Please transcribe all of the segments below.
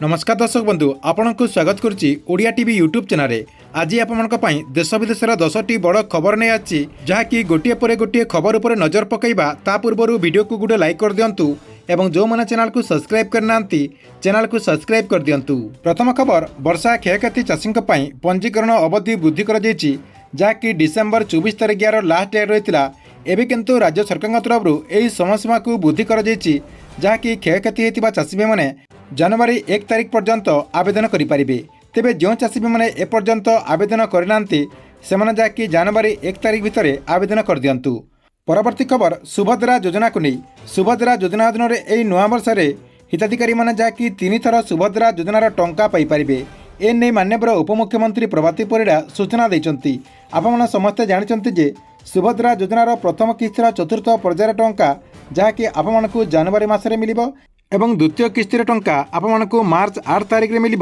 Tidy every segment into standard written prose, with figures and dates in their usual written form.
नमस्कार दर्शक बंधु आपण को स्वागत करुच्ची ओडिया टीवी यूट्यूब चैनल। आज आपण देश विदेशर 10टी बड़ खबर नहीं आछि जहाँकि गोटे पर गोटे खबर उपर नजर पकईबा ता पूर्व वीडियो को गोटे लाइक कर दिंतु एवं जो मैंने चैनल को सब्सक्राइब करना चैनल को सब्सक्राइब कर दिंतु। प्रथम खबर वर्षा क्षयक्षति चाषी पंजीकरण अवधि वृद्धि कर जहाँकि डिसेम्बर 24 तारिख लास्ट डेट रही एवं किंतु राज्य सरकार तरफ यही समयसीमा को वृद्धि कर जहाँकि क्षयक्षति होता चाषी भाई मैंने जनवरी 1 तारिख पर्यंत आवेदन करें। तेबे जो चाषी भाई मैंने एपर्यंत आवेदन करना से जहाँकि जनवरी 1 तारिख भितर आवेदन कर दिंतु। परवर्ती खबर सुभद्रा योजना को नहीं। सुभद्रा योजना अधीन यही नुआ वर्ष हिताधिकारी मैंने जहाँकि 3 थर सुभद्रा योजनार टंका पाइपारे एने माननीय उपमुख्यमंत्री प्रभाती परिड़ा सूचना देते। आपण समस्ते जानते जे सुभद्रा योजनार प्रथम किस्तिर चतुर्थ पर्यायर टंका जहाँकि आपण को जनवरी मसरे मिल एवं द्वितीय किस्तिर टंका आपण को मार्च 8 तारिख में मिल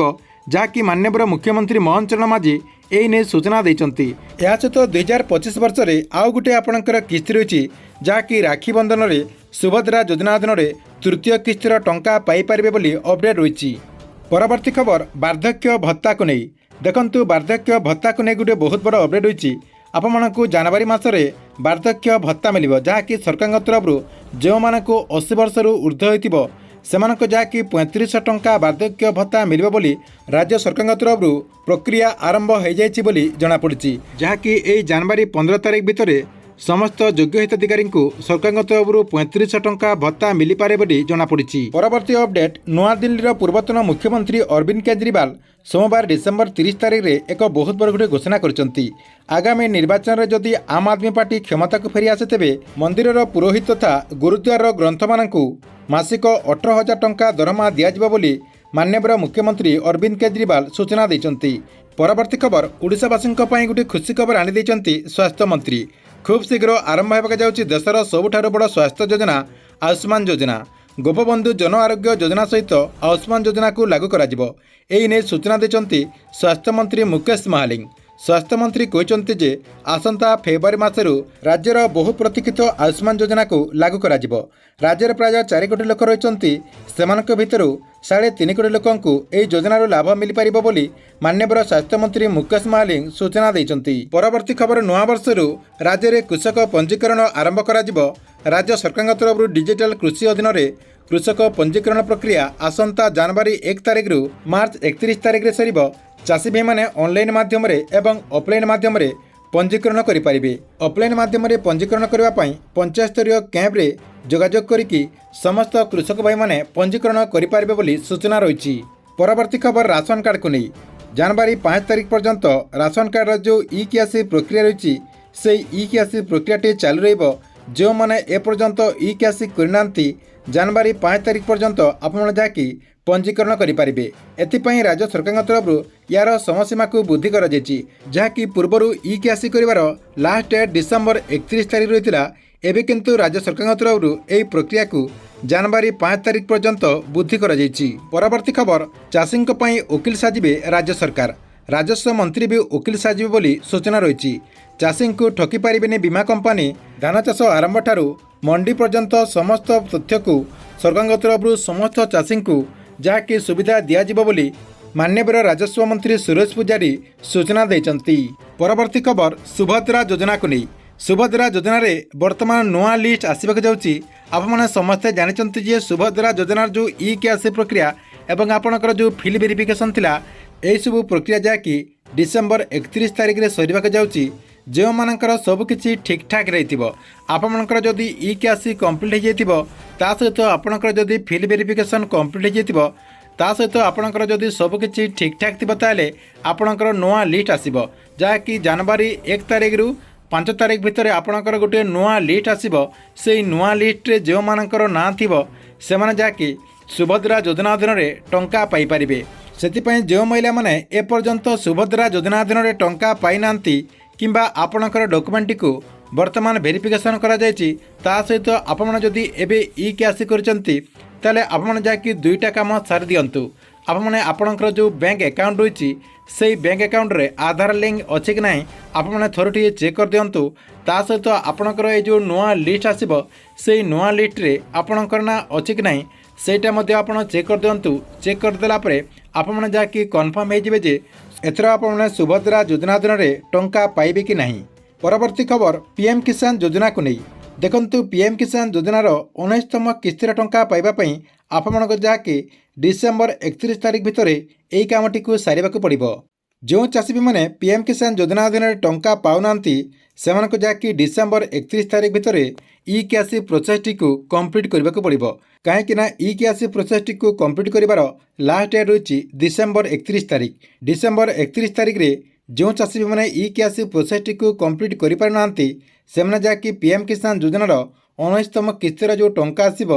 जहाँकि माननीय मुख्यमंत्री मोहन चरण माझी यही नहीं सूचना देते। यह सहित 2025 वर्ष में आउ गोटे आपणकर किस्ती रही जहाँकि राखी बंधन में सुभद्रा योजना अधीन तृतीय किस्तिर टंका पाइपारे बोली अपडेट रही। परवर्ती खबर वार्धक्य भत्ता को नहीं। देखंतु वार्धक्य भत्ता को नहीं गोटे बहुत बड़ अपडेट रही। आपण को जनवरी मसरे वार्धक्य भत्ता मिल जहाँकि सरकार तरफ जो मानक 80 वर्ष ऊर्ध्व हो सेमानक जहाँकि 3500 टंका वार्धक्य भत्ता मिल बोली राज्य सरकार तरफ प्रक्रिया आरंभ हो जाइए जनापड़ी जहाँकि यही जनवरी 15 तारिख भितर समस्त योग्य हिताधिकारी को सरकार तरफ 3500 टंका भत्ता मिल पारे बोली जनापड़ी। परवर्ती अपडेट नूआ दिल्ली पूर्वतन मुख्यमंत्री अरविंद केजरीवाल सोमवार डिसेम्बर 30 तारिख में एक बहुत बड़ गोटे घोषणा करछंती। आगामी निर्वाचन में जदि आम आदमी पार्टी क्षमता को फेरी आसे तेबे मंदिर पुरोहित तथा गुरुद्वार ग्रंथ मानू मासिक 18,000 टंका दरमा दियाजिबो बोली माननीय मुख्यमंत्री अरविंद केजरीवाल सूचना देइछंती। परवर्ती खबर ओडिशावासी गोटे खुशी खबर आनी देइछंती स्वास्थ्य मंत्री। खूब शीघ्र आरंभ होगा जाउछि देशर सबुठारु बड़ स्वास्थ्य योजना आयुष्मान योजना। गोपबंधु जन आरोग्य योजना सहित आयुष्मान योजना को लागू कराजिबो एही ने सूचना देइछंती स्वास्थ्य मंत्री मुकेश महालिंग। स्वास्थ्य मंत्री कहते जे आसंता फेब्रुआरी मासरू राज्यर बहु प्रतीक्षित आयुष्मान योजना को लागू कराजिबो। राज्यर प्राय 4 कोटी लोक रहिचंती सेमानक भितरु 3.5 कोटी लोकंकु एही योजनार लाभ मिल पारिबो बोली माननीय स्वास्थ्य मंत्री मुकेश महालिंग सूचना देइचंती। परवर्ती खबर नुआ वर्षरू राज्य में कृषक पंजीकरण आरंभ कराजिबो। राज्य सरकार तरफ डिजिटल कृषि अधीन कृषक पंजीकरण प्रक्रिया आसंता जनवरी 1 तारिख रु मार्च 31 तारिख रे सरिबो। चाषी भाई मैंने ऑनलाइन माध्यम एवं ऑफलाइन माध्यम पंजीकरण करें। ऑफलाइन माध्यम पंजीकरण करने पंचायत स्तरीय कैंप रे जोगाजोग करिकी समस्त कृषक भाई मैंने पंजीकरण करें बोली सूचना रही। परवर्ती खबर राशन कार्ड को नहीं। जनवरी 5 तारिख पर्यंत राशन कार्ड जो ई कियासी प्रक्रिया रही से ई कियासी प्रक्रिया चालू रहिबो। जो मैंने एपर्यंत ई कियासी करना जनवरी 5 तारिख पर्यंत आपण जाकि पंजीकरण करें। एथिपाई राज्य सरकार तरफ यार समयसीमा को वृद्धि कर जहाँकि पूर्वर ई कियासी कर लास्ट डेट डिसेम्बर 31 तारिख रही एवं किंतु राज्य सरकार तरफ यही प्रक्रिया को जनवरी 5 तारिख पर्यंत वृद्धि कर। परवर्ती खबर चाषी वकिल साजिबे राज्य सरकार। राजस्व मंत्री भी वकिल साजिबे बोली सूचना रही। चाषी को ठकी पारिबेनी बीमा कंपानी। धान चाष आरंभ ठारू मंडी पर्यंत समस्त तथ्य को सरकार तरफ समस्त चाषी को जहाँकि सुविधा दियाजिबो बोली माननीय राजस्व मंत्री सुरेश पूजारी सूचना देइचंती। परवर्ती खबर सुभद्रा योजना को नहीं। सुभद्रा योजना रे वर्तमान नुआ लिस्ट आसबाक जाउची। आपमने समस्ते जानते जे सुभद्रा योजनार जो ई कियासी प्रक्रिया एवं आपणकर जो फिल वेरिफिकेशन थिला एही सब प्रक्रिया जहाँकि डिसेम्बर 31 तारिख रे सरिबाक जाउची। जो मानकर सबकिछि ठीक ठाक रहिथिबो आपणकर जदि ई कियासी कंप्लीट हो जाइथिबो ता सहित आपणकर जदि फिल वेरिफिकेशन कंप्लीट हो जाइथिबो ता सहित आपणकर जदि सबकिछि ठीक ठाक थिबो ताले आपणकर नुआ लिस्ट आसीबो जहाँकि जनवरी 1 तारिख रु 5 तारिख भितर आपणकर गोटे नुआ लिस्ट आसीबो। से नुआ लिस्ट रे जो मानकर ना थिबो से माने जहाँकि सुभद्रा योजना अधीन टंका पाई पारिबे। सेतिपई जो महिला माने एपर्यंत सुभद्रा योजना अधीन टंका पाई नांती किंबा आपणकर डॉक्यूमेंट को वर्तमान वेरिफिकेशन करा जायछि ता सहित आपण जदि एबे ई कियासी करचंती ताले आपण जाकि दुईटा काम सारी दियंतु। आपण आपणकर जो बैंक अकाउंट रही से बैंक अकाउंट रे आधार लिंक अच्छे कि नहीं आपण थोड़े चेक कर दियंतु। ता सहित आपणकर ये जो नुआ लिस्ट आसीबो से नुआ लिस्ट रे आपणकर ना अच्छे कि नहीं ସେଇଟା ମଧ୍ୟ ଆପଣ ଚେକ୍ କରିଦିଅନ୍ତୁ। ଚେକ୍ କରିଦେଲା ପରେ ଆପଣମାନେ ଯାହାକି କନଫର୍ମ ହେଇଯିବେ ଯେ ଏଥର ଆପଣମାନେ ସୁଭଦ୍ରା ଯୋଜନା ଅଧୀନରେ ଟଙ୍କା ପାଇବେ କି ନାହିଁ। ପରବର୍ତ୍ତୀ ଖବର ପିଏମ୍ କିଷାନ ଯୋଜନାକୁ ନେଇ। ଦେଖନ୍ତୁ ପିଏମ୍ କିଷାନ ଯୋଜନାର 19ତମ କିସ୍ତିର ଟଙ୍କା ପାଇବା ପାଇଁ ଆପଣମାନଙ୍କୁ ଯାହାକି ଡିସେମ୍ବର 31 ତାରିଖ ଭିତରେ ଏହି କାମଟିକୁ ସାରିବାକୁ ପଡ଼ିବ। ଯେଉଁ ଚାଷୀମାନେ ପିଏମ୍ କିଷାନ ଯୋଜନା ଅଧୀନରେ ଟଙ୍କା ପାଉନାହାନ୍ତି ସେମାନଙ୍କୁ ଯାହାକି ଡିସେମ୍ବର 31 ତାରିଖ ଭିତରେ ଇ କେୱାଇସି ପ୍ରୋସେସଟିକୁ କମ୍ପ୍ଲିଟ୍ କରିବାକୁ ପଡ଼ିବ। କାହିଁକି ନା ଇ କେୱାଇସି ପ୍ରୋସେସଟିକୁ କମ୍ପ୍ଲିଟ୍ କରିବାର ଲାଷ୍ଟ ଡେଟ୍ ହେଉଛି ଡିସେମ୍ବର 31 ତାରିଖ। ଡିସେମ୍ବର 31 ତାରିଖରେ ଯେଉଁ ଚାଷୀମାନେ ଇ କେୱାଇସି ପ୍ରୋସେସଟିକୁ କମ୍ପ୍ଲିଟ୍ କରିପାରୁନାହାନ୍ତି ସେମାନେ ଯାହାକି ପିଏମ୍ କିଷାନ ଯୋଜନାର 19ତମ କିସ୍ତିର ଯେଉଁ ଟଙ୍କା ଆସିବ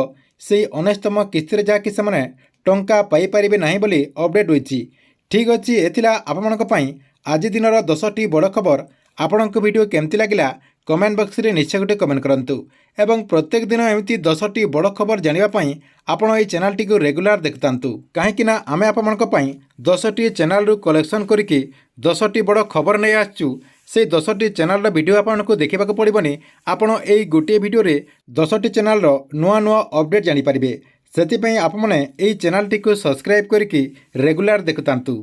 ସେହି 19ତମ କିସ୍ତିରେ ଯାହାକି ସେମାନେ ଟଙ୍କା ପାଇପାରିବେ ନାହିଁ ବୋଲି ଅପଡେଟ୍ ହୋଇଛି। ଠିକ୍ ଅଛି, ଏଥିଲା ଆପଣମାନଙ୍କ ପାଇଁ ଆଜି ଦିନର 10ଟି ବଡ଼ ଖବର। ଆପଣଙ୍କ ଭିଡ଼ିଓ କେମିତି ଲାଗିଲା କମେଣ୍ଟ ବକ୍ସରେ ନିଶ୍ଚୟ ଗୋଟେ କମେଣ୍ଟ କରନ୍ତୁ ଏବଂ ପ୍ରତ୍ୟେକ ଦିନ ଏମିତି 10ଟି ବଡ଼ ଖବର ଜାଣିବା ପାଇଁ ଆପଣ ଏହି ଚ୍ୟାନେଲଟିକୁ ରେଗୁଲାର ଦେଖୁଥାନ୍ତୁ। କାହିଁକି ନା ଆମେ ଆପଣଙ୍କ ପାଇଁ 10ଟି ଚ୍ୟାନେଲରୁ କଲେକ୍ସନ୍ କରିକି 10ଟି ବଡ଼ ଖବର ନେଇ ଆସିଛୁ। ସେଇ 10ଟି ଚ୍ୟାନେଲର ଭିଡ଼ିଓ ଆପଣଙ୍କୁ ଦେଖିବାକୁ ପଡ଼ିବନି। ଆପଣ ଏଇ ଗୋଟିଏ ଭିଡ଼ିଓରେ 10ଟି ଚ୍ୟାନେଲର ନୂଆ ନୂଆ ଅପଡେଟ୍ ଜାଣିପାରିବେ। ସେଥିପାଇଁ ଆପଣମାନେ ଏହି ଚ୍ୟାନେଲଟିକୁ ସବସ୍କ୍ରାଇବ୍ କରିକି ରେଗୁଲାର ଦେଖୁଥାନ୍ତୁ।